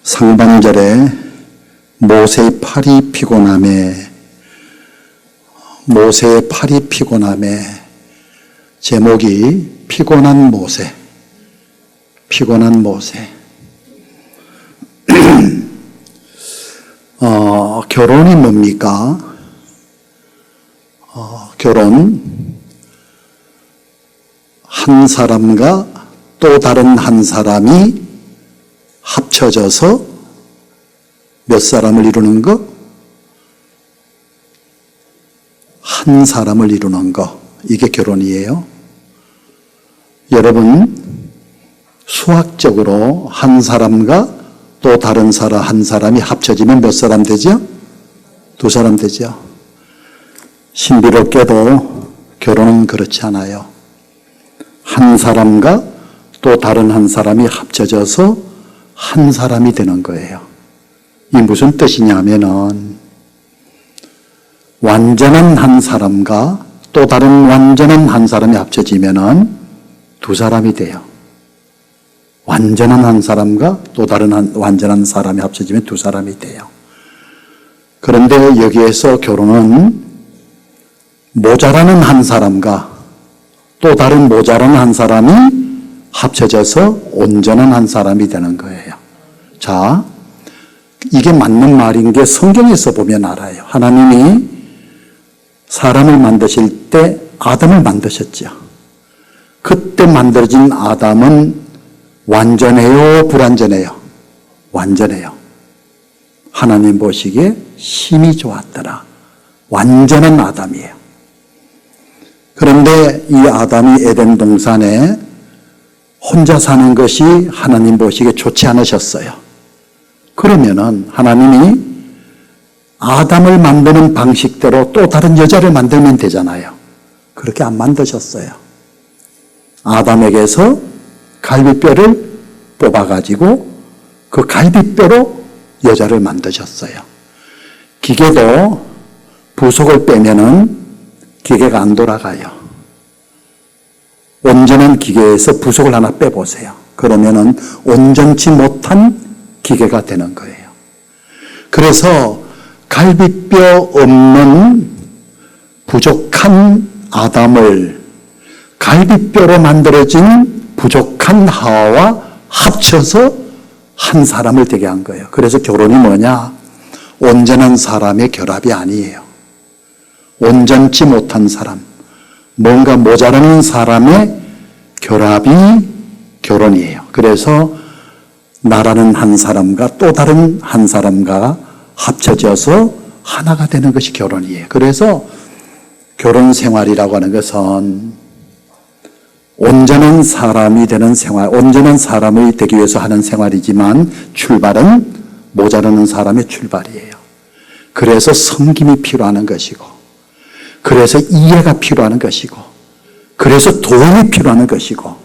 상반절에 모세의 팔이 피곤함에 제목이 피곤한 모세. 결혼이 뭡니까? 결혼, 한 사람과 또 다른 한 사람이 합쳐져서 몇 사람을 이루는 거? 한 사람을 이루는 거. 이게 결혼이에요. 여러분, 수학적으로 한 사람과 또 다른 사람 한 사람이 합쳐지면 몇 사람 되죠? 두 사람 되죠. 신비롭게도 결혼은 그렇지 않아요. 한 사람과 또 다른 한 사람이 합쳐져서 한 사람이 되는 거예요. 이 무슨 뜻이냐면은 완전한 한 사람과 또 다른 완전한 한 사람이 합쳐지면은 두 사람이 돼요. 완전한 한 사람과 또 다른 완전한 사람이 합쳐지면 두 사람이 돼요. 그런데 여기에서 결혼은 모자라는 한 사람과 또 다른 모자라는 한 사람이 합쳐져서 온전한 한 사람이 되는 거예요. 자, 이게 맞는 말인 게 성경에서 보면 알아요. 하나님이 사람을 만드실 때 아담을 만드셨죠. 그때 만들어진 아담은 완전해요, 불완전해요? 완전해요. 하나님 보시기에 힘이 좋았더라. 완전한 아담이에요. 그런데 이 아담이 에덴 동산에 혼자 사는 것이 하나님 보시기에 좋지 않으셨어요. 그러면은 하나님이 아담을 만드는 방식대로 또 다른 여자를 만들면 되잖아요. 그렇게 안 만드셨어요. 아담에게서 갈비뼈를 뽑아가지고 그 갈비뼈로 여자를 만드셨어요. 기계도 부속을 빼면은 기계가 안 돌아가요. 온전한 기계에서 부속을 하나 빼보세요. 그러면은 온전치 못한 기계가 되는 거예요. 그래서 갈비뼈 없는 부족한 아담을 갈비뼈로 만들어진 부족한 하와와 합쳐서 한 사람을 되게 한 거예요. 그래서 결혼이 뭐냐? 온전한 사람의 결합이 아니에요. 온전치 못한 사람, 뭔가 모자라는 사람의 결합이 결혼이에요. 그래서 나라는 한 사람과 또 다른 한 사람과 합쳐져서 하나가 되는 것이 결혼이에요. 그래서 결혼 생활이라고 하는 것은 온전한 사람이 되는 생활, 온전한 사람이 되기 위해서 하는 생활이지만 출발은 모자라는 사람의 출발이에요. 그래서 섬김이 필요한 것이고, 그래서 이해가 필요한 것이고, 그래서 도움이 필요한 것이고,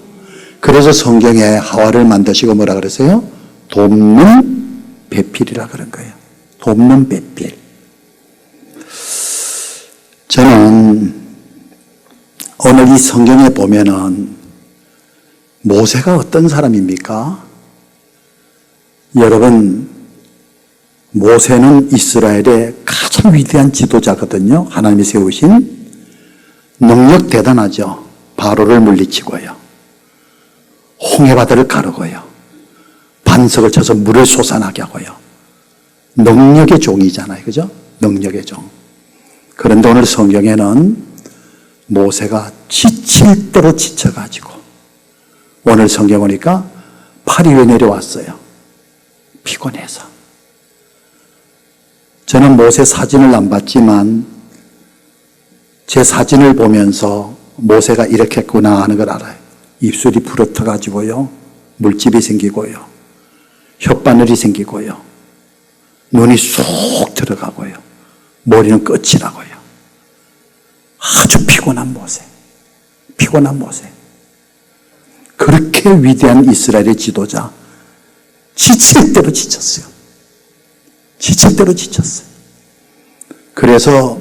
그래서 성경에 하와를 만드시고 뭐라 그러세요? 돕는 배필이라 그런 거예요. 돕는 배필. 저는 오늘 이 성경에 보면은 모세가 어떤 사람입니까? 여러분, 모세는 이스라엘의 가장 위대한 지도자거든요. 하나님이 세우신. 능력 대단하죠. 바로를 물리치고요. 홍해바다를 가르고요. 반석을 쳐서 물을 솟아나게 하고요. 능력의 종이잖아요. 그죠? 능력의 종. 그런데 오늘 성경에는 모세가 지칠 대로 지쳐가지고 오늘 성경 보니까 팔이 왜 내려왔어요? 피곤해서. 저는 모세 사진을 안 봤지만 제 사진을 보면서 모세가 이렇게 했구나 하는 걸 알아요. 입술이 부러터가지고요. 물집이 생기고요. 혓바늘이 생기고요. 눈이 쏙 들어가고요. 머리는 끝이라고요. 아주 피곤한 모세. 그렇게 위대한 이스라엘의 지도자. 지칠 대로 지쳤어요. 그래서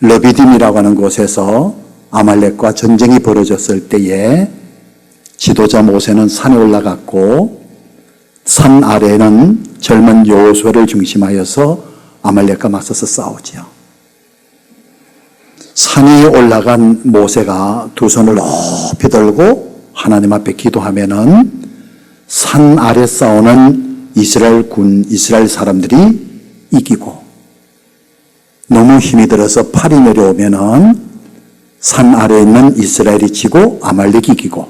르비딤이라고 하는 곳에서 아말렉과 전쟁이 벌어졌을 때에 지도자 모세는 산에 올라갔고 산 아래에는 젊은 여호수아를 중심하여서 아말렉과 맞서서 싸우지요. 산 위에 올라간 모세가 두 손을 높이 들고 하나님 앞에 기도하면은 산 아래 싸우는 이스라엘 군, 이스라엘 사람들이 이기고, 너무 힘이 들어서 팔이 내려오면은 산 아래에 있는 이스라엘이 지고 아말렉이 이기고.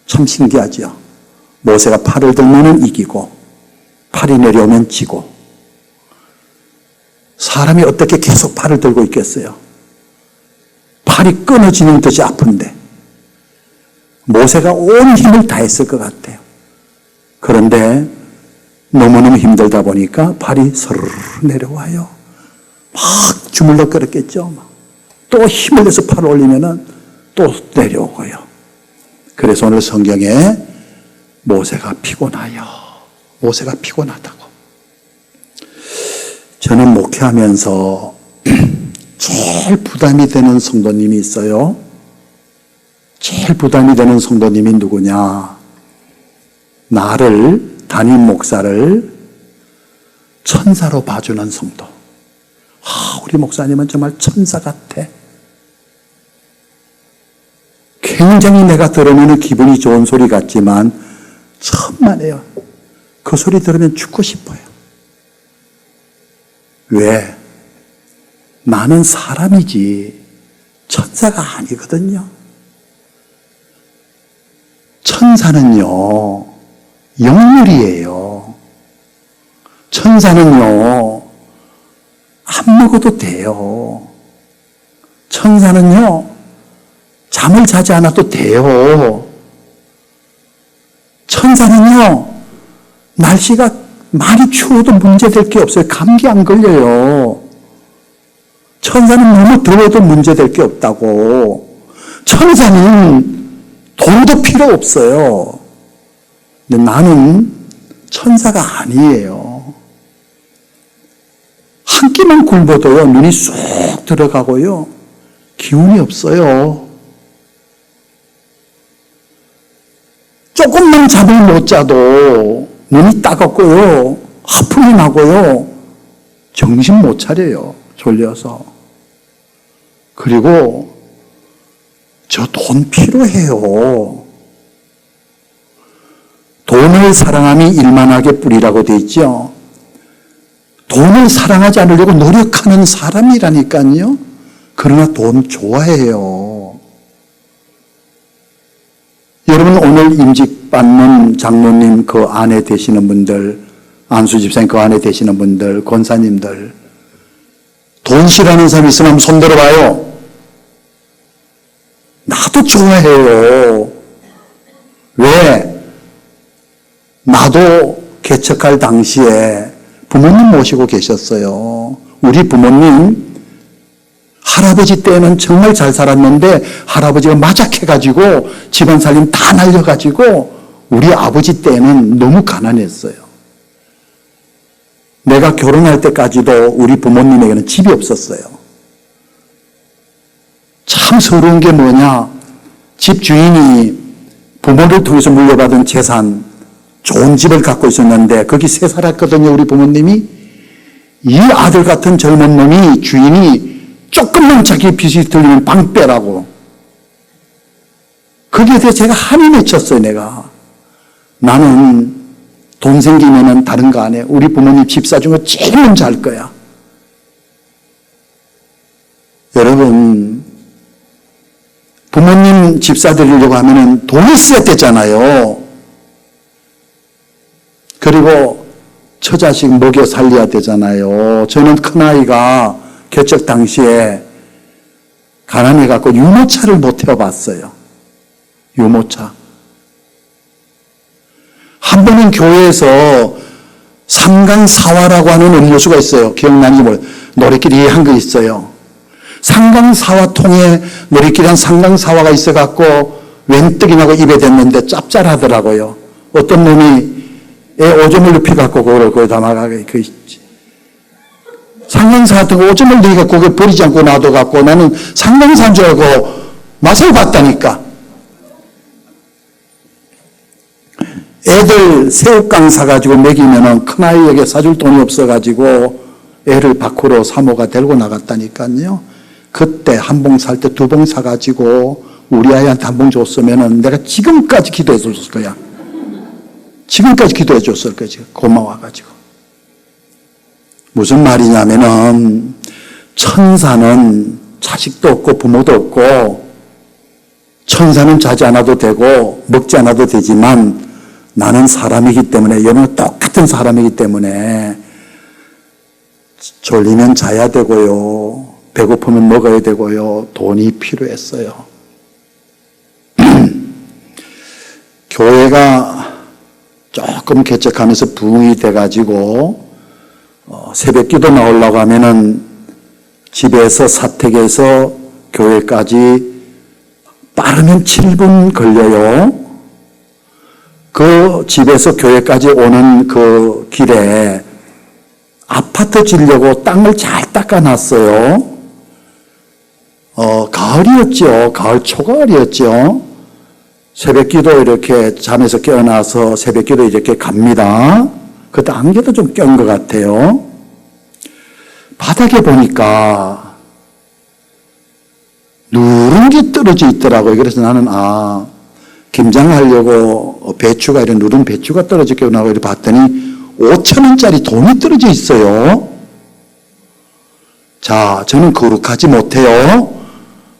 참 신기하죠. 모세가 팔을 들면은 이기고 팔이 내려오면 지고. 사람이 어떻게 계속 팔을 들고 있겠어요? 팔이 끊어지는 듯이 아픈데 모세가 온 힘을 다했을 것 같아요. 그런데 너무너무 힘들다 보니까 팔이 서르르 내려와요. 막 주물럭거렸겠죠. 또 힘을 내서 팔을 올리면은 또 내려오고요. 그래서 오늘 성경에 모세가 피곤하여, 모세가 피곤하다고. 저는 목회하면서 제일 부담이 되는 성도님이 있어요. 제일 부담이 되는 성도님이 누구냐? 나를, 담임 목사를 천사로 봐주는 성도. 우리 목사님은 정말 천사 같아. 굉장히 내가 들으면 기분이 좋은 소리 같지만 천만에요. 그 소리 들으면 죽고 싶어요. 왜? 나는 사람이지 천사가 아니거든요. 천사는요, 영물이에요. 천사는요, 안 먹어도 돼요. 천사는요, 잠을 자지 않아도 돼요. 천사는요, 날씨가 많이 추워도 문제될 게 없어요. 감기 안 걸려요. 천사는 너무 더워도 문제될 게 없다고. 천사는 돈도 필요 없어요. 근데 나는 천사가 아니에요. 한 끼만 굶어도요, 눈이 쏙 들어가고요, 기운이 없어요. 조금만 잠을 못 자도 눈이 따갑고요, 하품이 나고요, 정신 못 차려요, 졸려서. 그리고 저 돈 필요해요. 돈을 사랑함이 일만하게 뿌리라고 돼 있죠. 돈을 사랑하지 않으려고 노력하는 사람이라니까요. 그러나 돈 좋아해요. 여러분, 오늘 임직받는 장로님 그 안에 되시는 분들, 안수 집사님 그 안에 되시는 분들, 권사님들, 돈 싫어하는 사람 있으면 한번 손 들어봐요. 나도 좋아해요. 왜? 나도 개척할 당시에 부모님 모시고 계셨어요. 우리 부모님, 할아버지 때는 정말 잘 살았는데 할아버지가 마작해가지고 집안 살림 다 날려가지고 우리 아버지 때는 너무 가난했어요. 내가 결혼할 때까지도 우리 부모님에게는 집이 없었어요. 참 서러운 게 뭐냐? 집 주인이 부모를 통해서 물려받은 재산, 좋은 집을 갖고 있었는데 거기 세 살았거든요, 우리 부모님이. 이 아들 같은 젊은 놈이 주인이 조금만 자기 빚이 들리면 방 빼라고. 거기에 대해 제가 한이 맺혔어요, 내가. 나는 돈 생기면은 다른 거 안 해. 우리 부모님 집 사준 거 제일 먼저 할 거야. 여러분, 부모님 집 사드리려고 하면은 돈이 있어야 되잖아요. 그리고 처자식 먹여 살려야 되잖아요. 저는 큰아이가 개척 당시에 가난해갖고 유모차를 못 태워봤어요. 유모차. 한 번은 교회에서 삼강사화라고 하는 음료수가 있어요. 기억나는지 모르겠어요. 노래끼리 한 거 있어요. 삼강사화 통에 노래끼리 한 삼강사화가 있어갖고 웬떡이 나고 입에 댔는데 짭짤하더라고요. 어떤 놈이 애 오줌을 눕혀갖고 그걸 거기 담아가게 그 있지. 상강사 같은 거 오줌을 넣어갖고 그걸 버리지 않고 놔둬갖고 나는 상강사인 줄 알고 맛을 봤다니까. 애들 새우깡 사가지고 먹이면은 큰아이에게 사줄 돈이 없어가지고 애를 밖으로 사모가 데리고 나갔다니까요. 그때 한 봉 살 때 2봉 사가지고 우리 아이한테 한 봉 줬으면은 내가 지금까지 기도해 줬을 거야. 지금까지 기도해 줬을 거지. 고마워가지고. 무슨 말이냐면은 천사는 자식도 없고 부모도 없고 천사는 자지 않아도 되고 먹지 않아도 되지만 나는 사람이기 때문에 여러분 똑같은 사람이기 때문에 졸리면 자야 되고요. 배고프면 먹어야 되고요. 돈이 필요했어요. 교회가 조금 개척하면서 부흥이 돼가지고 새벽 기도 나오려고 하면은 집에서 사택에서 교회까지 빠르면 7분 걸려요. 그 집에서 교회까지 오는 그 길에 아파트 지려고 땅을 잘 닦아놨어요. 가을이었죠. 가을 초가을이었죠. 새벽기도 이렇게 잠에서 깨어나서 새벽기도 이렇게 갑니다. 그때 안개도 좀 껴온 것 같아요. 바닥에 보니까 누룽지 떨어져 있더라고요. 그래서 나는 김장하려고 배추가 이런 누른 배추가 떨어졌겠구나 하고 이렇게 봤더니 5,000원짜리 돈이 떨어져 있어요. 자, 저는 거룩하지 못해요.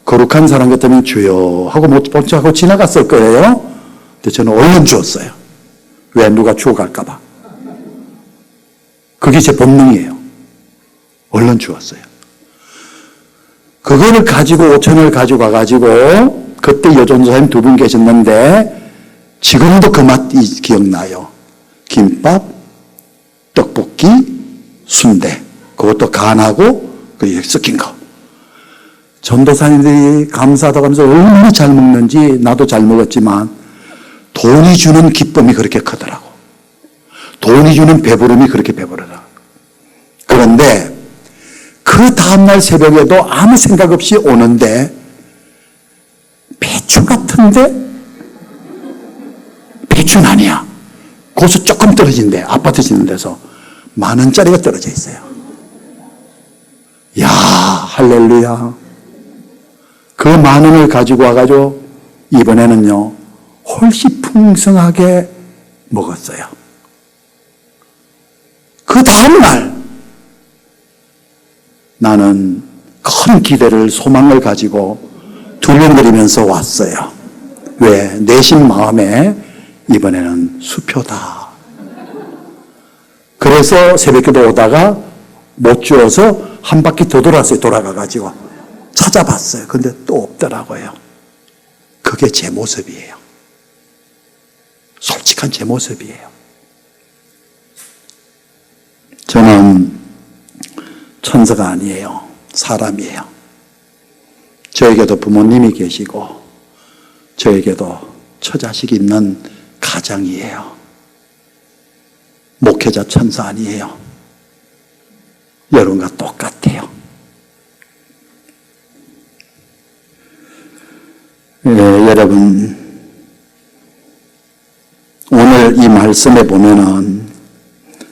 거룩한 사람 같으면 주여 하고 하고 지나갔을 거예요. 근데 저는 얼른 주었어요. 왜? 누가 주워갈까 봐. 그게 제 본능이에요. 얼른 주었어요. 그거를 가지고 5,000원을 가지고 가가지고 그때 여전도사님 2분 계셨는데 지금도 그 맛이 기억나요. 김밥, 떡볶이, 순대 그것도 간하고 그 섞인 거. 전도사님들이 감사하다고 하면서 얼마나 잘 먹는지 나도 잘 먹었지만 돈이 주는 기쁨이 그렇게 크더라고. 돈이 주는 배부름이 그렇게 배부르더라고. 그런데 그 다음날 새벽에도 아무 생각 없이 오는데 배추 같은데? 배추는 아니야. 거기서 조금 떨어진대. 아파트 짓는 데서 10,000원짜리가 떨어져 있어요. 야, 할렐루야. 그 10,000원을 가지고 와가지고 이번에는요 훨씬 풍성하게 먹었어요. 그 다음날 나는 큰 기대를 소망을 가지고 둘렁거리면서 왔어요. 왜? 내심 마음에 이번에는 수표다. 그래서 새벽기도 오다가 못 주어서 한 바퀴 더 돌았어요. 돌아가가지고 찾아봤어요. 근데 또 없더라고요. 그게 제 모습이에요. 솔직한 제 모습이에요. 저는 천사가 아니에요. 사람이에요. 저에게도 부모님이 계시고 저에게도 처자식이 있는 가정이에요. 목회자 천사 아니에요. 여러분과 똑같아요. 여러분 오늘 이 말씀에 보면은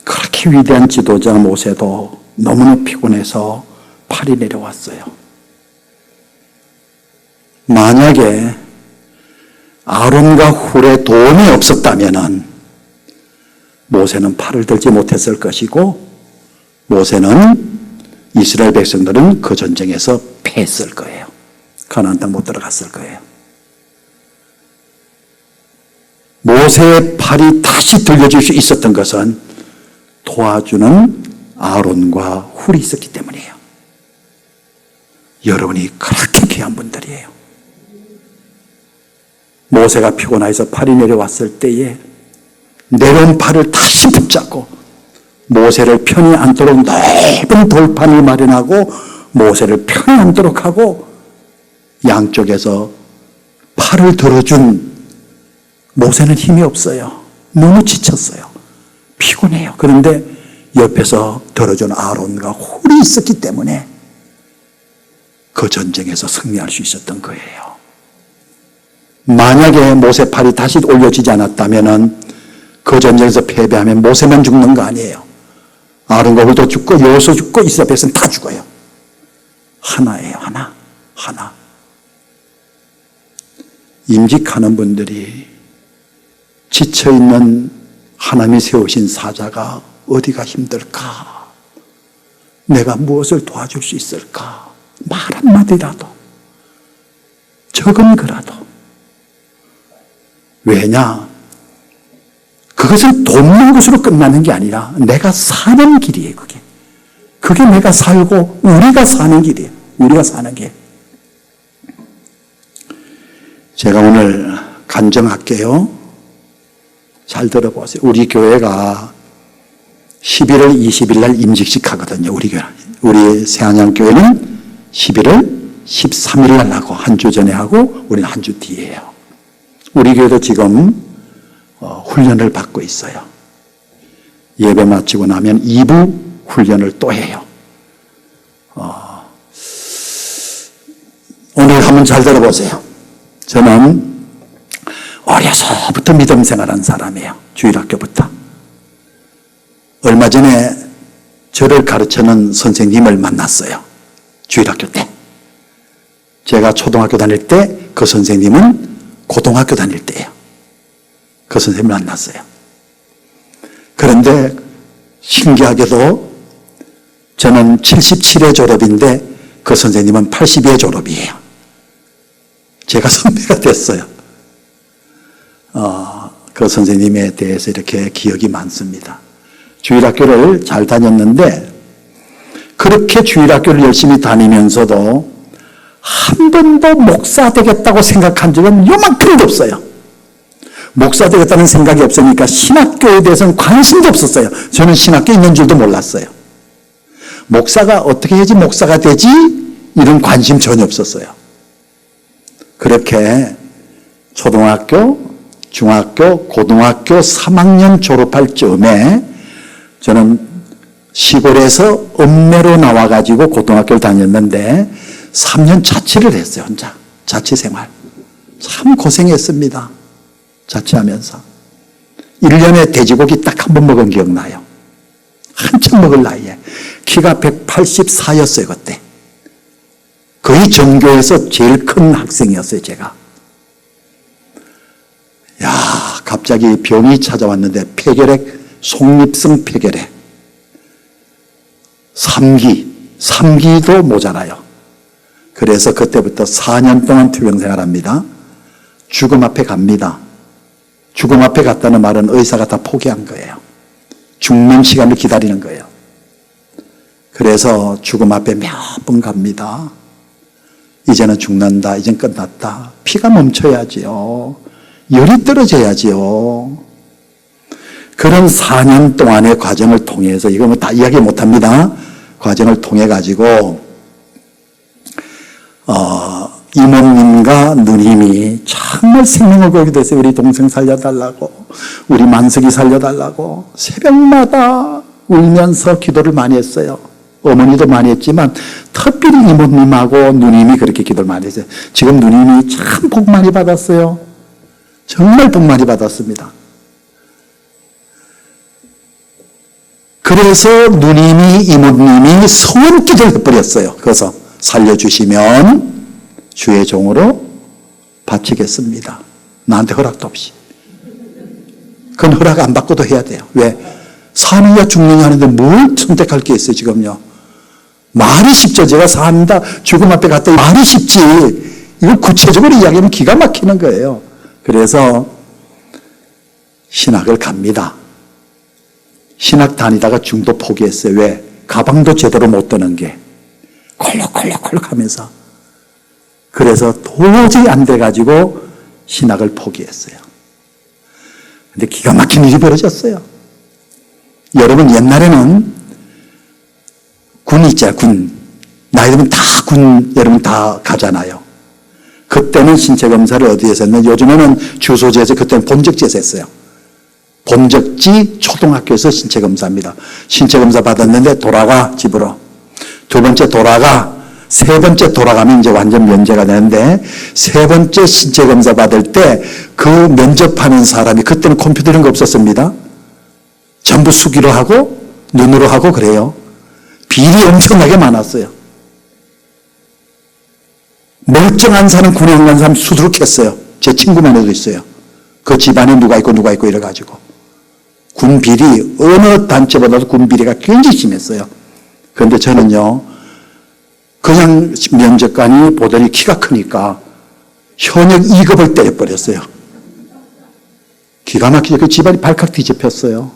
그렇게 위대한 지도자 모세도 너무나 피곤해서 팔이 내려왔어요. 만약에 아론과 훌의 도움이 없었다면은 모세는 팔을 들지 못했을 것이고 모세는 이스라엘 백성들은 그 전쟁에서 패했을 거예요. 가나안 땅 못 들어갔을 거예요. 모세의 팔이 다시 들려줄 수 있었던 것은 도와주는 아론과 훌이 있었기 때문이에요. 여러분이 그렇게 귀한 분들이에요. 모세가 피곤해서 팔이 내려왔을 때에 내려온 팔을 다시 붙잡고 모세를 편히 앉도록 넓은 돌판을 마련하고 모세를 편히 앉도록 하고 양쪽에서 팔을 들어준 모세는 힘이 없어요. 너무 지쳤어요. 피곤해요. 그런데 옆에서 들어준 아론과 훌이 있었기 때문에 그 전쟁에서 승리할 수 있었던 거예요. 만약에 모세 팔이 다시 올려지지 않았다면 그 전쟁에서 패배하면 모세만 죽는 거 아니에요. 아론과 홀도 죽고 여호수 죽고 이스라엘 백성 다 죽어요. 하나예요. 하나. 임직하는 분들이 지쳐있는 하나님이 세우신 사자가 어디가 힘들까? 내가 무엇을 도와줄 수 있을까? 말 한마디라도, 적은 거라도. 왜냐? 그것은 돕는 것으로 끝나는 게 아니라 내가 사는 길이에요, 그게. 그게 내가 살고 우리가 사는 길이에요. 우리가 사는 길. 제가 오늘 간증할게요. 잘 들어보세요. 우리 교회가 11월 20일 날 임직식 하거든요. 우리 교회. 우리 새안양교회는 11월 13일 날 하고 한 주 전에 하고 우리는 한 주 뒤에 해요. 우리 교회도 지금 훈련을 받고 있어요. 예배 마치고 나면 2부 훈련을 또 해요. 오늘 한번 잘 들어보세요. 저는 어려서부터 믿음 생활한 사람이에요. 주일학교부터. 얼마 전에 저를 가르치는 선생님을 만났어요. 주일학교 때. 제가 초등학교 다닐 때 그 선생님은 고등학교 다닐 때예요. 그 선생님을 만났어요. 그런데 신기하게도 저는 77회 졸업인데 그 선생님은 82회 졸업이에요. 제가 선배가 됐어요. 그 선생님에 대해서 이렇게 기억이 많습니다. 주일학교를 잘 다녔는데 그렇게 주일학교를 열심히 다니면서도 한 번도 목사 되겠다고 생각한 적은 요만큼도 없어요. 목사 되겠다는 생각이 없으니까 신학교에 대해서는 관심도 없었어요. 저는 신학교에 있는 줄도 몰랐어요. 목사가 어떻게 해야지 목사가 되지? 이런 관심 전혀 없었어요. 그렇게 초등학교, 중학교, 고등학교 3학년 졸업할 즈음에 저는 시골에서 읍내로 나와가지고 고등학교를 다녔는데 3년 자취를 했어요. 혼자. 자취 생활. 참 고생했습니다. 자취하면서. 1년에 돼지고기 딱 한 번 먹은 기억나요. 한참 먹을 나이에. 키가 184였어요. 그때. 거의 전교에서 제일 큰 학생이었어요. 제가. 야, 갑자기 병이 찾아왔는데 폐결핵, 속립성 폐결핵. 3기도 모자라요. 그래서 그때부터 4년 동안 투병생활합니다. 죽음 앞에 갑니다. 죽음 앞에 갔다는 말은 의사가 다 포기한 거예요. 죽는 시간을 기다리는 거예요. 그래서 죽음 앞에 몇 번 갑니다. 이제는 죽는다. 이젠 끝났다. 피가 멈춰야지요. 열이 떨어져야지요. 그런 4년 동안의 과정을 통해서, 이거 뭐 다 이야기 못합니다. 과정을 통해 가지고 이모님과 누님이 정말 생명을 걸게 됐어요. 우리 동생 살려달라고, 우리 만석이 살려달라고 새벽마다 울면서 기도를 많이 했어요. 어머니도 많이 했지만 특별히 이모님하고 누님이 그렇게 기도를 많이 했어요. 지금 누님이 참 복 많이 받았어요. 정말 복 많이 받았습니다. 그래서 누님이 이모님이 소원 기도를 해버렸어요. 그래서 살려주시면 주의 종으로 바치겠습니다. 나한테 허락도 없이. 그건 허락 안 받고도 해야 돼요. 왜? 사느냐 죽느냐 하는데 뭘 선택할 게 있어요 지금요. 말이 쉽죠. 제가 삽니다. 죽음 앞에 갔다 말이 쉽지. 이거 구체적으로 이야기하면 기가 막히는 거예요. 그래서 신학을 갑니다. 신학 다니다가 중도 포기했어요. 왜? 가방도 제대로 못 드는 게 콜록콜록 하면서. 그래서 도저히 안 돼가지고 신학을 포기했어요. 근데 기가 막힌 일이 벌어졌어요. 여러분 옛날에는 군 있잖아요. 군. 나이 들면 다 군 여러분 다 가잖아요. 그때는 신체 검사를 어디에서 했는데 요즘에는 주소지에서, 그때는 본적지에서 했어요. 본적지 초등학교에서 신체 검사입니다. 신체 검사 받았는데 돌아가 집으로. 두 번째 돌아가. 세 번째 돌아가면 이제 완전 면제가 되는데, 세 번째 신체 검사 받을 때 그 면접하는 사람이, 그때는 컴퓨터 이런 거 없었습니다. 전부 수기로 하고 눈으로 하고 그래요. 비리 엄청나게 많았어요. 멀쩡한 사람, 군에 안 간 사람 수두룩했어요. 제 친구만 해도 있어요. 그 집안에 누가 있고 이래가지고. 군 비리, 어느 단체보다도 군 비리가 굉장히 심했어요. 그런데 저는요, 그냥 면접관이 보더니 키가 크니까 현역 2급을 때려버렸어요. 기가 막히게 그 집안이 발칵 뒤집혔어요.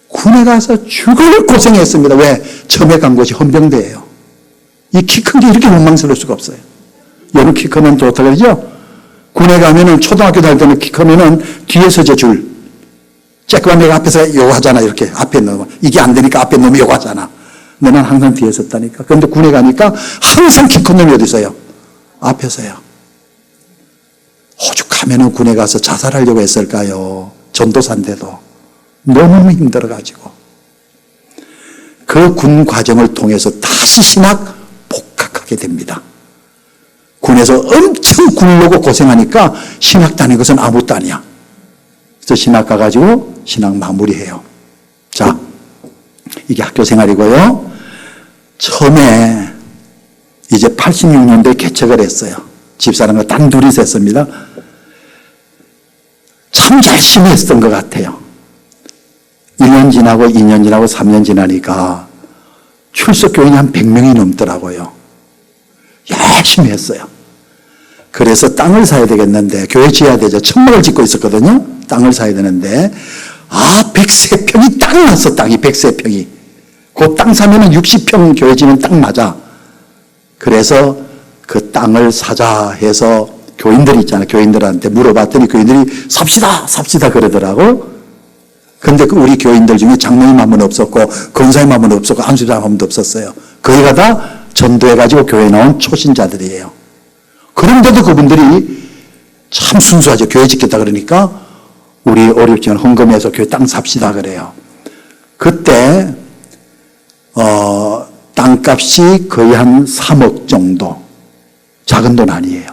군에 가서 죽을 고생했습니다. 왜? 처음에 간 곳이 헌병대예요. 이 키 큰 게 이렇게 원망스러울 수가 없어요. 여러분 키 크면 또 어떻게 되죠? 군에 가면은 초등학교 다닐 때는 키 크면은 뒤에서 제 줄. 쬐끄만 내가 앞에서 요거 하잖아. 이렇게 앞에 넣으면. 이게 안 되니까 앞에 넣으면 요거 하잖아. 너는 항상 뒤에 섰다니까. 그런데 군에 가니까 항상 키 큰 놈이 어디 있어요? 앞에 서요. 오죽하면은 군에 가서 자살하려고 했을까요? 전도사인데도. 너무 힘들어가지고. 그 군 과정을 통해서 다시 신학 복학하게 됩니다. 군에서 엄청 굴르고 고생하니까 신학 다닌 것은 아무것도 아니야. 그래서 신학 가가지고 신학 마무리해요. 자, 이게 학교 생활이고요. 처음에 이제 86년도에 개척을 했어요. 집사람과 단 둘이서 했습니다. 참 열심히 했던 것 같아요. 1년 지나고 2년 지나고 3년 지나니까 출석 교인이 한 100명이 넘더라고요. 열심히 했어요. 그래서 땅을 사야 되겠는데, 교회 지어야 되죠. 천막을 짓고 있었거든요. 땅을 사야 되는데, 103평이 딱 났어, 땅이 103평이. 그 땅 사면은 60평 교회 지면 딱 맞아. 그래서 그 땅을 사자 해서 교인들이 있잖아요. 교인들한테 물어봤더니 교인들이 삽시다 그러더라고. 근데 우리 교인들 중에 장로님 한 분 없었고, 권사님 한 분 없었고, 안수장 한 분도 없었어요. 거기가 다 전도해가지고 교회 나온 초신자들이에요. 그런데도 그분들이 참 순수하죠. 교회 짓겠다 그러니까 우리 어렵지만 헌금해서 교회 땅 삽시다 그래요. 그때 땅값이 거의 한 3억 정도. 작은 돈 아니에요.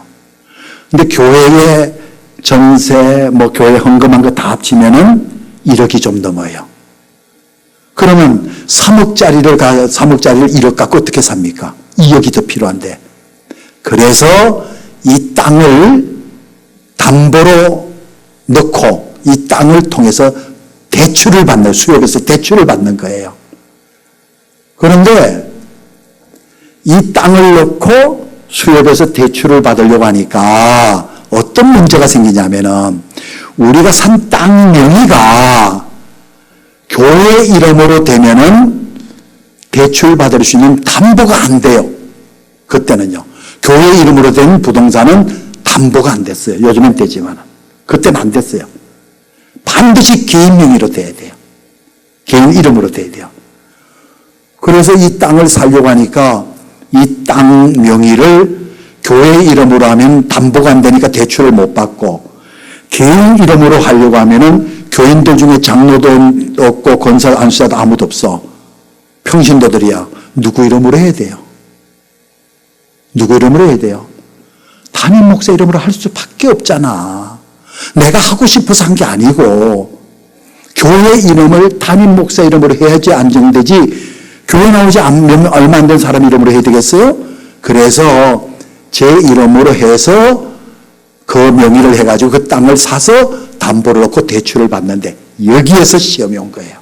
근데 교회에 전세, 교회 헌금한 거 다 합치면은 1억이 좀 넘어요. 그러면 3억짜리를 1억 갖고 어떻게 삽니까? 2억이 더 필요한데. 그래서 이 땅을 담보로 넣고 이 땅을 통해서 대출을 받는, 수협에서 대출을 받는 거예요. 그런데 이 땅을 넣고 수협에서 대출을 받으려고 하니까 어떤 문제가 생기냐면은 우리가 산 땅 명의가 교회 이름으로 되면은 대출 받을 수 있는 담보가 안 돼요. 그때는요. 교회 이름으로 된 부동산은 담보가 안 됐어요. 요즘엔 되지만. 그때는 안 됐어요. 반드시 개인 명의로 돼야 돼요. 개인 이름으로 돼야 돼요. 그래서 이 땅을 살려고 하니까 이 땅 명의를 교회 이름으로 하면 담보가 안 되니까 대출을 못 받고, 개인 이름으로 하려고 하면은 교인들 중에 장로도 없고 권사 안수자도 아무도 없어. 평신도들이야. 누구 이름으로 해야 돼요? 누구 이름으로 해야 돼요? 담임 목사 이름으로 할 수밖에 없잖아. 내가 하고 싶어서 한 게 아니고 교회 이름을 담임 목사 이름으로 해야지 안정되지. 교회 나오지 얼마 안 된 사람 이름으로 해야 되겠어요? 그래서 제 이름으로 해서 그 명의를 해가지고 그 땅을 사서 담보를 놓고 대출을 받는데 여기에서 시험이 온 거예요.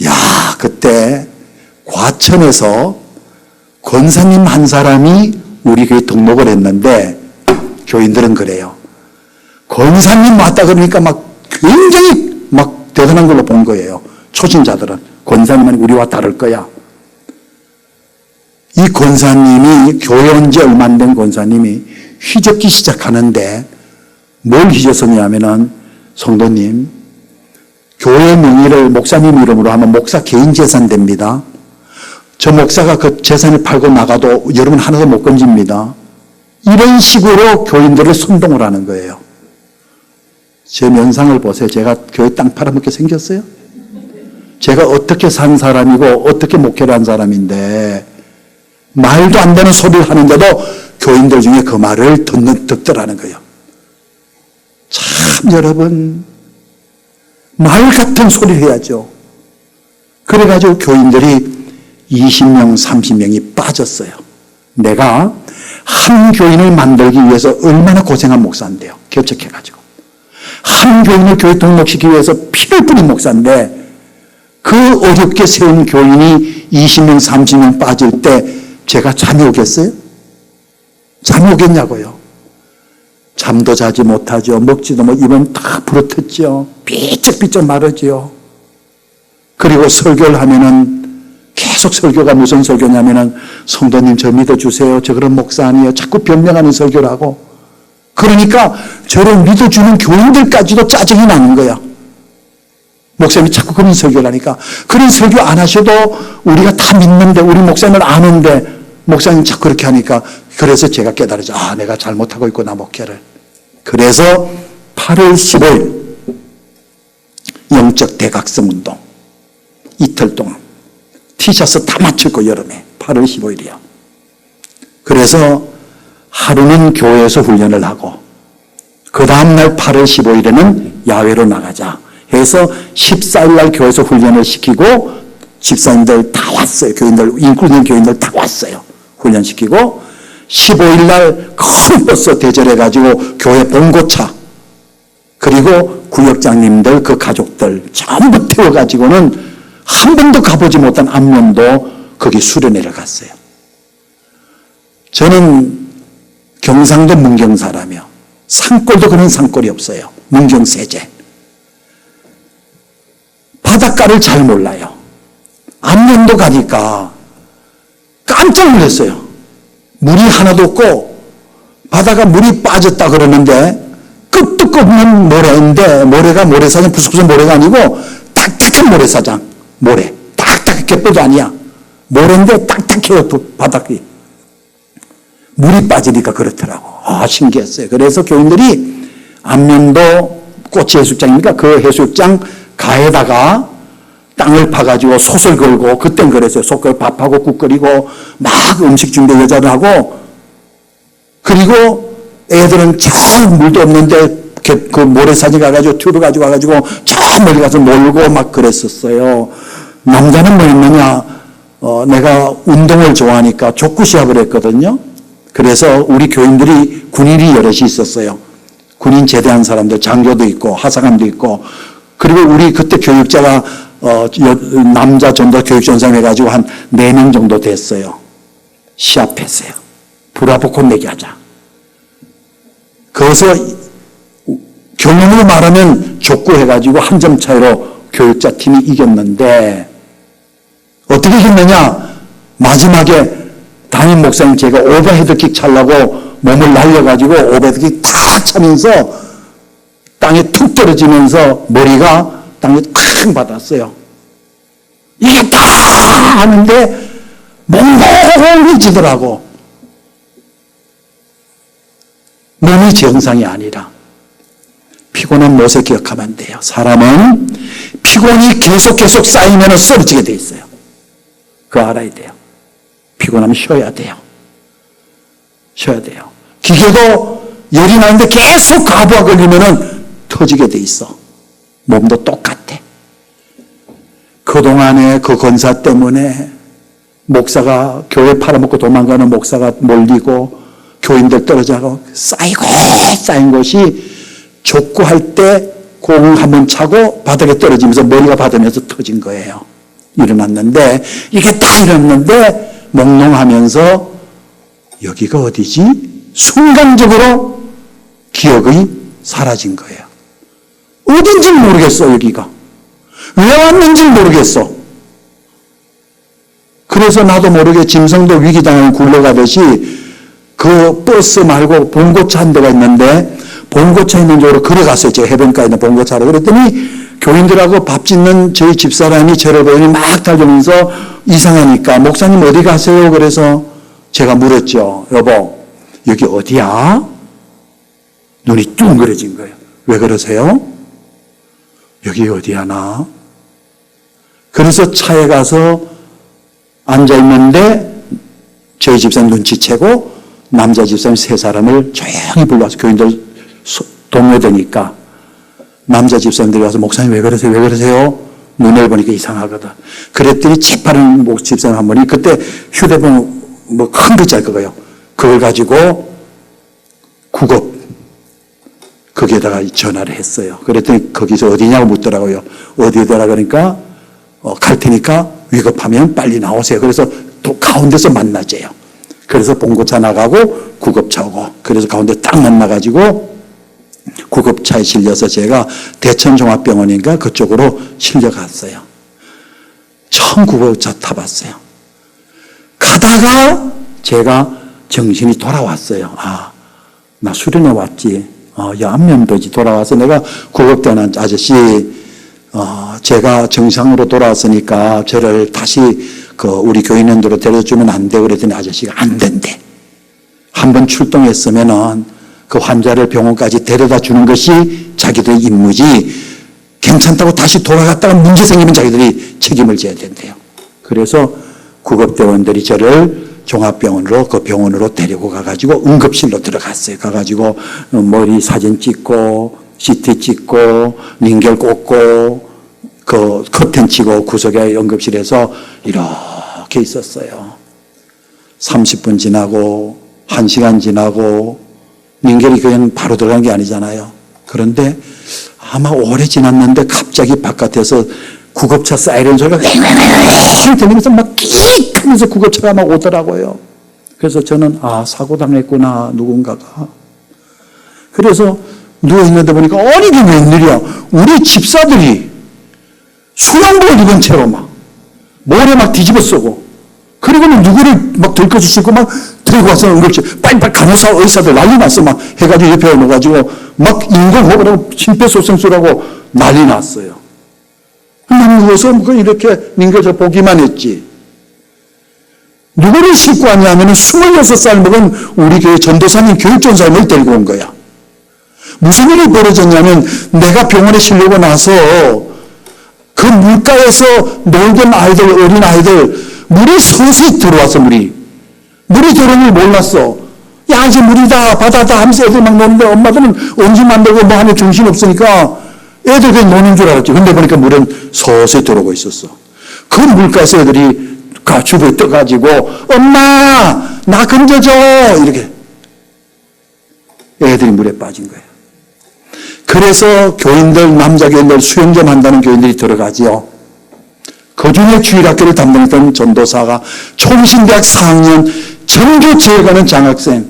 야, 그때 과천에서 권사님 한 사람이 우리 교회 등록을 했는데 교인들은 그래요. 권사님 왔다 그러니까 막 굉장히 막 대단한 걸로 본 거예요. 초신자들은. 권사님은 우리와 다를 거야. 이 권사님이 교회 온 지 얼마 안 된 권사님이 휘젓기 시작하는데 뭘 휘젓었냐면은, 성도님, 교회 명의를 목사님 이름으로 하면 목사 개인 재산 됩니다. 저 목사가 그 재산을 팔고 나가도 여러분 하나도 못 건집니다. 이런 식으로 교인들을 선동을 하는 거예요. 제 면상을 보세요. 제가 교회 땅 팔아먹게 생겼어요? 제가 어떻게 산 사람이고 어떻게 목회를 한 사람인데 말도 안 되는 소리를 하는데도 교인들 중에 그 말을 듣더라는 거예요. 참 여러분, 말 같은 소리를 해야죠. 그래가지고 교인들이 20명, 30명이 빠졌어요. 내가 한 교인을 만들기 위해서 얼마나 고생한 목사인데요. 결책해가지고. 한 교인을 교회 등록시키기 위해서 피를 뿌린 목사인데 그 어렵게 세운 교인이 20명, 30명 빠질 때 제가 잠이 오겠어요? 잠이 오겠냐고요. 잠도 자지 못하죠. 먹지도 못, 입은 다 부러뜨죠. 삐쩍삐쩍 마르죠. 그리고 설교를 하면은 계속 설교가 무슨 설교냐면은 성도님 저 믿어주세요. 저 그런 목사 아니에요. 자꾸 변명하는 설교를 하고. 그러니까 저를 믿어주는 교인들까지도 짜증이 나는 거야. 목사님이 자꾸 그런 설교를 하니까. 그런 설교 안 하셔도 우리가 다 믿는데, 우리 목사님을 아는데 목사님 자꾸 그렇게 하니까, 그래서 제가 깨달았죠. 아, 내가 잘못하고 있구나, 목회를. 그래서 8월 15일 영적 대각성 운동 이틀 동안 티셔츠 다 맞추고, 여름에 8월 15일이요. 그래서 하루는 교회에서 훈련을 하고 그 다음날 8월 15일에는 야외로 나가자 해서 14일 날 교회에서 훈련을 시키고, 집사님들 다 왔어요. 교인들, 인클루딩 교인들 다 왔어요. 훈련시키고 15일 날 큰 버스 대절해가지고 교회 봉고차, 그리고 구역장님들 그 가족들 전부 태워가지고는 한 번도 가보지 못한 안면도 거기 수련회를 갔어요. 저는 경상도 문경 사람이요. 산골도 그런 산골이 없어요. 문경 세제. 바닷가를 잘 몰라요. 안면도 가니까 깜짝 놀랐어요. 물이 하나도 없고 바다가 물이 빠졌다 그러는데 끝도 없는 모래인데, 모래가 모래사장, 부스부스 모래가 아니고 딱딱한 모래사장. 모래. 딱딱해. 갯벌도 아니야. 모래인데 딱딱해요. 바닥이. 물이 빠지니까 그렇더라고. 아, 신기했어요. 그래서 교인들이 안면도 꽃이 해수욕장이니까 그 해수욕장 가에다가 땅을 파가지고 솥을 걸고, 그땐 그랬어요. 솥 걸고 밥하고 국 끓이고 막 음식 준비 여자를 하고, 그리고 애들은 저 물도 없는데 그 모래사지 가가지고 튜브 가지고 와가지고 저 멀리 가서 놀고 막 그랬었어요. 남자는 뭐였느냐, 내가 운동을 좋아하니까 족구 시합을 했거든요. 그래서 우리 교인들이 군인이 여럿이 있었어요. 군인 제대한 사람들, 장교도 있고 하사관도 있고, 그리고 우리 그때 교육자가 남자 전도 교육전상 해가지고 한 4명 정도 됐어요. 시합했어요. 브라보콘 내기 하자. 거기서 경험으로 말하면 족구 해가지고 한 점 차이로 교육자 팀이 이겼는데, 어떻게 이겼느냐, 마지막에 담임 목사님 제가 오버헤드킥 차려고 몸을 날려가지고 오버헤드킥 탁 차면서 땅에 툭 떨어지면서 머리가 땅에 탁 받았어요. 이게 딱 하는데 멍멍해지더라고. 몸이 정상이 아니라. 피곤한 못을 기억하면 안 돼요. 사람은 피곤이 계속 쌓이면 쓰러지게 돼 있어요. 그거 알아야 돼요. 피곤하면 쉬어야 돼요. 쉬어야 돼요. 기계도 열이 나는데 계속 과부하 걸리면 터지게 돼 있어. 몸도 똑같아. 그동안에 그 권사 때문에 목사가 교회 팔아먹고 도망가는 목사가 몰리고 교인들 떨어져가고 쌓인 것이 족구할 때 공 한번 차고 바닥에 떨어지면서 머리가 받으면서 터진 거예요. 일어났는데, 이게 딱 일어났는데 몽롱하면서 여기가 어디지? 순간적으로 기억이 사라진 거예요. 어딘지 모르겠어. 여기가 왜 왔는지 모르겠어. 그래서 나도 모르게 짐승도 위기당하면 굴러가듯이 그 버스 말고 봉고차 한 대가 있는데, 봉고차 있는 쪽으로 걸어갔어요. 제가 해변가에 있는 봉고차로. 그랬더니 교인들하고 밥 짓는 저희 집사람이 저를 보더니 막 달리면서 이상하니까 목사님 어디 가세요? 그래서 제가 물었죠. 여보, 여기 어디야? 눈이 뚱그러진 거예요. 왜 그러세요? 여기 어디야 나? 그래서 차에 가서 앉아있는데 저희 집사님 눈치채고 남자 집사님 3사람을 조용히 불러와서 교인들 동요되니까 남자 집사님들이 와서 목사님 왜 그러세요? 왜 그러세요? 눈을 보니까 이상하거든. 그랬더니 재빠른 집사님 한 분이 그때 휴대폰 뭐 큰 글자일 거예요. 그걸 가지고 국업 거기에다가 전화를 했어요. 그랬더니 거기서 어디냐고 묻더라고요. 어디더라 그러니까 갈 테니까 위급하면 빨리 나오세요. 그래서 또 가운데서 만나재요. 그래서 봉고차 나가고 구급차 오고 그래서 가운데 딱 만나가지고 구급차에 실려서 제가 대천종합병원인가 그쪽으로 실려갔어요. 처음 구급차 타봤어요. 가다가 제가 정신이 돌아왔어요. 아, 나 수련회 왔지. 안면도지 돌아와서 내가 구급대원 아저씨, 제가 정상으로 돌아왔으니까 저를 다시 우리 교인원들로 데려주면 안 돼. 그랬더니 아저씨가 안 된대. 한번 출동했으면은 그 환자를 병원까지 데려다 주는 것이 자기들의 임무지 괜찮다고 다시 돌아갔다가 문제 생기면 자기들이 책임을 져야 된대요. 그래서 구급대원들이 저를 종합병원으로 그 병원으로 데리고 가가지고 응급실로 들어갔어요. 가가지고 머리 사진 찍고 CT 찍고 링겔 꽂고 그 커튼 치고 구석에 응급실에서 이렇게 있었어요. 30분 지나고 1시간 지나고 링겔이 그냥 바로 들어간 게 아니잖아요. 그런데 아마 오래 지났는데 갑자기 바깥에서 구급차 사이렌 소리가 맹맹맹 들리면서 막 끼익 하면서 구급차가 막 오더라고요. 그래서 저는 사고 당했구나 누군가가. 그래서 누워있는데 보니까 아니 이게 웬일이야. 우리 집사들이 수영복을 입은 채로 막 모래 막 뒤집어 쓰고 그리고는 누구를 막 들꺼주시고 막 들고 와서 응급실 빨리빨리 간호사 의사들 난리 났어. 막 해가지고 옆에 놓아가지고 막 인공호흡하고 심폐소생술하고 난리 났어요. 난 누워서 이렇게 민겨져 보기만 했지. 누구를 싣고 왔냐면 26살 먹은 우리 교회 전도사님 교육전사님을 데리고 온 거야. 무슨 일이 벌어졌냐면 내가 병원에 실려고 나서 그 물가에서 놀던 아이들, 어린 아이들 물이 서서히 들어왔어. 물이 들어오는 걸 몰랐어. 야 이제 물이다 바다다 하면서 애들 막 노는데 엄마들은 언제 만들고 뭐 하면 정신없으니까 애들 그냥 노는 줄 알았지. 근데 보니까 물은 서서히 들어오고 있었어. 그 물가에서 애들이 주부에 떠가지고 엄마 나 건져줘 이렇게 애들이 물에 빠진 거예요. 그래서 교인들 남자 교인들 수영 좀 한다는 교인들이 들어가지요. 그중에 주일학교를 담당했던 전도사가 총신대학 4학년 정규 지역하는 장학생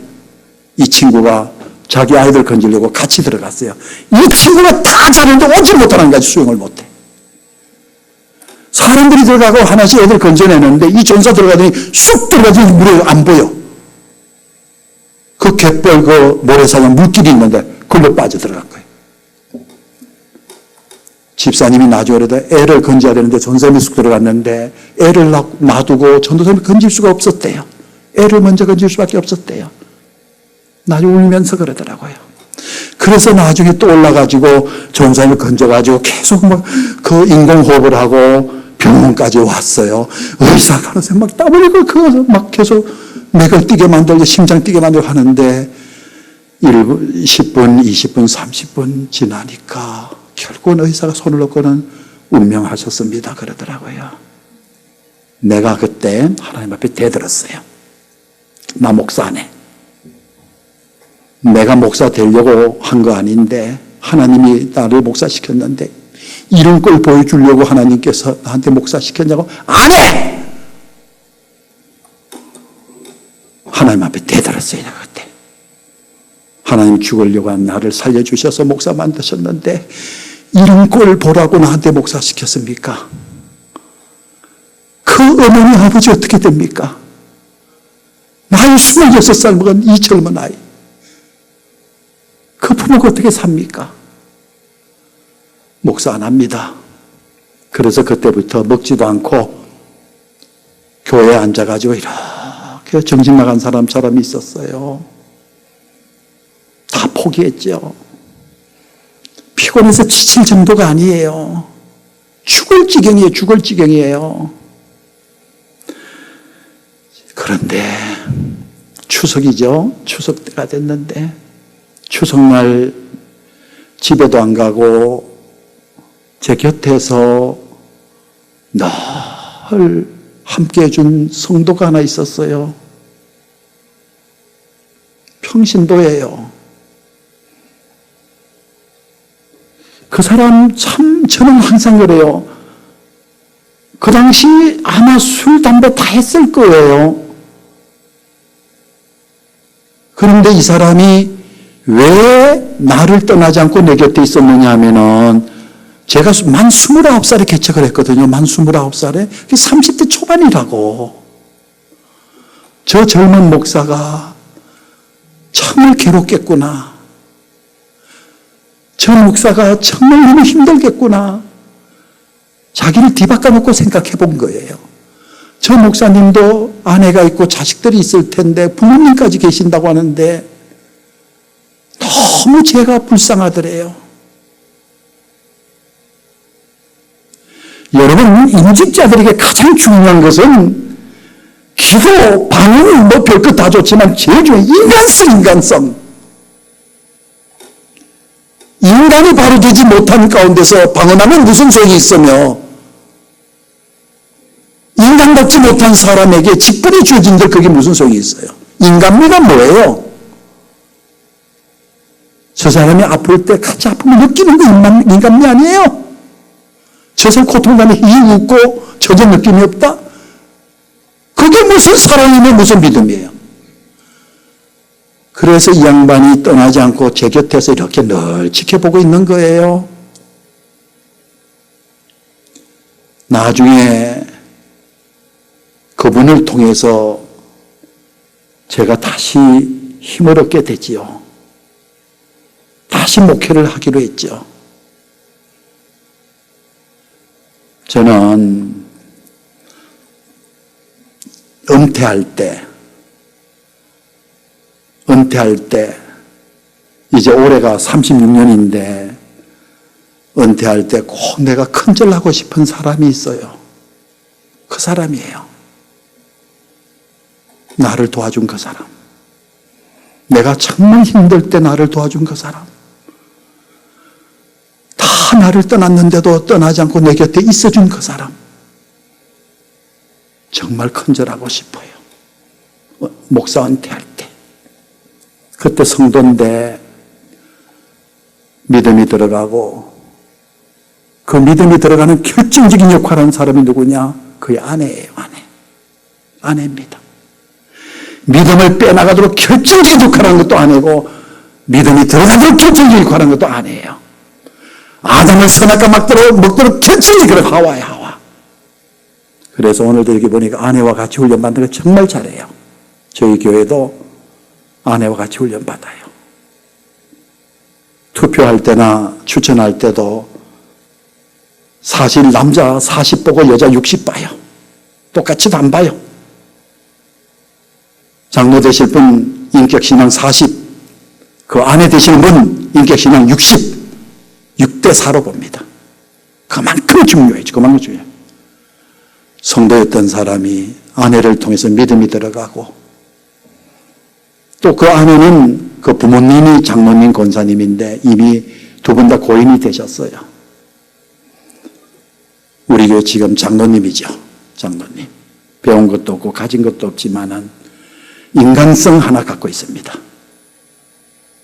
이 친구가 자기 아이들 건지려고 같이 들어갔어요. 이 친구가 다 잘하는데 오지 못하는 거지. 수영을 못해. 사람들이 들어가고 하나씩 애들 건져내는데 이 전사 들어가더니 쑥 들어가더니 물에 안 보여. 그 갯벌 그 모래사장 물길이 있는데 그걸로 빠져 들어간 거예요. 집사님이 나중에 애를 건져야 되는데 전사님이 쑥 들어갔는데 애를 놔두고 전도사님이 건질 수가 없었대요. 애를 먼저 건질 수밖에 없었대요. 나중에 울면서 그러더라고요. 그래서 나중에 또 올라가지고 전사님을 건져가지고 계속 막 그 인공호흡을 하고 병원까지 왔어요. 의사가 막 땀 흘리고 그거 막 계속 맥을 뛰게 만들고 심장 뛰게 만들고 하는데 1분, 10분, 20분, 30분 지나니까 결국은 의사가 손을 놓고는 운명하셨습니다. 그러더라고요. 내가 그때 하나님 앞에 대들었어요. 나 목사 안 해. 내가 목사 되려고 한 거 아닌데 하나님이 나를 목사 시켰는데 이런 걸 보여주려고 하나님께서 나한테 목사 시켰냐고 안 해! 하나님 앞에 대들었어요. 내가 그때. 하나님 죽으려고 한 나를 살려주셔서 목사 만드셨는데 이런 꼴 보라고 나한테 목사 시켰습니까? 그 어머니 아버지 어떻게 됩니까? 나이 26살 먹은 이 젊은 아이. 그 부모가 어떻게 삽니까? 목사 안 합니다. 그래서 그때부터 먹지도 않고 교회에 앉아가지고 이렇게 정신 나간 사람처럼 있었어요. 다 포기했죠. 피곤해서 지칠 정도가 아니에요. 죽을 지경이에요. 죽을 지경이에요. 그런데 추석이죠. 추석 때가 됐는데 추석날 집에도 안 가고 제 곁에서 늘 함께 해준 성도가 하나 있었어요. 평신도예요. 그 사람 참 저는 항상 그래요. 그 당시 아마 술, 담배 다 했을 거예요. 그런데 이 사람이 왜 나를 떠나지 않고 내 곁에 있었느냐 하면은 제가 만 29살에 개척을 했거든요. 만 29살에. 30대 초반이라고. 저 젊은 목사가 정말 괴롭겠구나. 저 목사가 정말 너무 힘들겠구나. 자기를 뒤바꿔놓고 생각해 본 거예요. 저 목사님도 아내가 있고 자식들이 있을 텐데 부모님까지 계신다고 하는데 너무 제가 불쌍하더래요. 여러분, 임직자들에게 가장 중요한 것은 기도, 방언, 뭐 별것 다 좋지만 제일 중요한 인간성. 인간이 바로 되지 못한 가운데서 방언하면 무슨 소용이 있으며 인간답지 못한 사람에게 직분이 주어진데 그게 무슨 소용이 있어요? 인간미가 뭐예요? 저 사람이 아플 때 같이 아픔을 느끼는 거 인간미 아니에요? 저 사람 고통감에 히 웃고 전혀 느낌이 없다? 그게 무슨 사랑이며 무슨 믿음이에요? 그래서 이 양반이 떠나지 않고 제 곁에서 이렇게 늘 지켜보고 있는 거예요. 나중에 그분을 통해서 제가 다시 힘을 얻게 되지요. 다시 목회를 하기로 했죠. 저는 은퇴할 때 이제 올해가 36년인데 은퇴할 때 꼭 내가 큰절하고 싶은 사람이 있어요. 그 사람이에요. 나를 도와준 그 사람. 내가 정말 힘들 때 나를 도와준 그 사람. 다 나를 떠났는데도 떠나지 않고 내 곁에 있어준 그 사람. 정말 큰절하고 싶어요. 목사 은퇴할 때. 그때 성도인데 믿음이 들어가고 그 믿음이 들어가는 결정적인 역할을 하는 사람이 누구냐? 그의 아내예요. 아내입니다. 믿음을 빼나가도록 결정적인 역할을 하는 것도 아내고 믿음이 들어가도록 결정적인 역할을 하는 것도 아내예요. 아담을 선악과 먹도록 결정적인 그런 하와예요. 하와. 그래서 오늘도 이렇게 보니까 아내와 같이 훈련받는 거 정말 잘해요. 저희 교회도 아내와 같이 훈련받아요. 투표할 때나 추천할 때도 사실 남자 40 보고 여자 60 봐요. 똑같이도 안 봐요. 장로 되실 분 인격신앙 40, 그 아내 되시는 분 인격신앙 60, 6대 4로 봅니다. 그만큼 중요해요. 그만큼 중요해요. 성도였던 사람이 아내를 통해서 믿음이 들어가고 또 그 아내는 그 부모님이 장로님 권사님인데 이미 두 분 다 고인이 되셨어요. 우리 교회 지금 장로님이죠. 장로님. 배운 것도 없고 가진 것도 없지만은 인간성 하나 갖고 있습니다.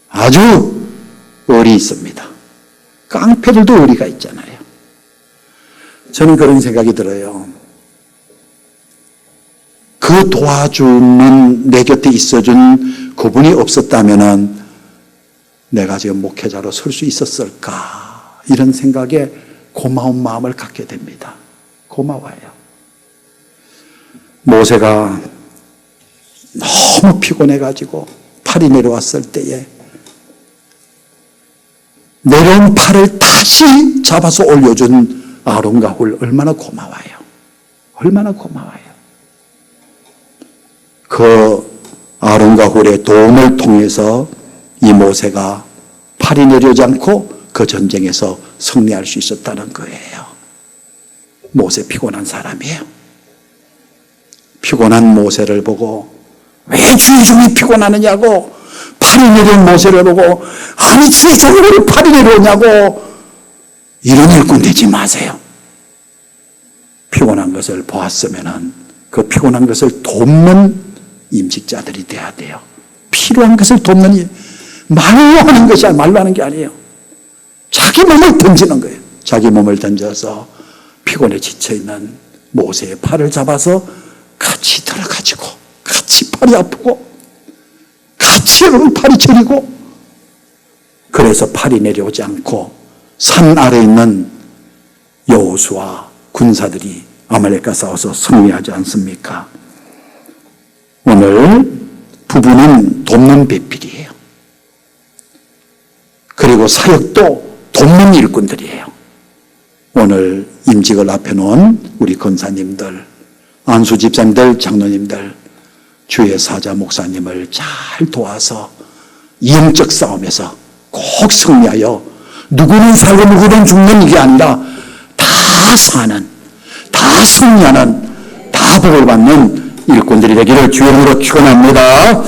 아주 의리 있습니다. 깡패들도 의리가 있잖아요. 저는 그런 생각이 들어요. 그 도와주는 내 곁에 있어준 그분이 없었다면은 내가 지금 목회자로 설 수 있었을까? 이런 생각에 고마운 마음을 갖게 됩니다. 고마워요. 모세가 너무 피곤해가지고 팔이 내려왔을 때에 내려온 팔을 다시 잡아서 올려준 아론과 훌 얼마나 고마워요. 얼마나 고마워요. 그 아론과 훌의 도움을 통해서 이 모세가 팔이 내려오지 않고 그 전쟁에서 승리할 수 있었다는 거예요. 모세 피곤한 사람이에요. 피곤한 모세를 보고 왜 주의 종이 피곤하느냐고, 팔이 내려온 모세를 보고 아니 주의 종이 왜 팔이 내려오냐고, 이런 일꾼 되지 마세요. 피곤한 것을 보았으면 그 피곤한 것을 돕는 임직자들이 돼야 돼요. 필요한 것을 돕는, 말로 하는 것이 말로 하는 게 아니에요. 자기 몸을 던지는 거예요. 자기 몸을 던져서 피곤에 지쳐있는 모세의 팔을 잡아서 같이 들어가지고, 같이 팔이 아프고, 같이 팔이 저리고, 그래서 팔이 내려오지 않고 산 아래에 있는 여호수아 군사들이 아말렉과 싸워서 승리하지 않습니까? 오늘 부부는 돕는 배필이에요. 그리고 사역도 돕는 일꾼들이에요. 오늘 임직을 앞에 놓은 우리 권사님들, 안수 집사님들, 장로님들, 주의 사자 목사님을 잘 도와서 영적 싸움에서 꼭 승리하여, 누구는 살고 누구는 죽는 이게 아니라 다 사는, 다 승리하는, 다 복을 받는 일꾼들이 되기를 주의 이름으로 축원합니다.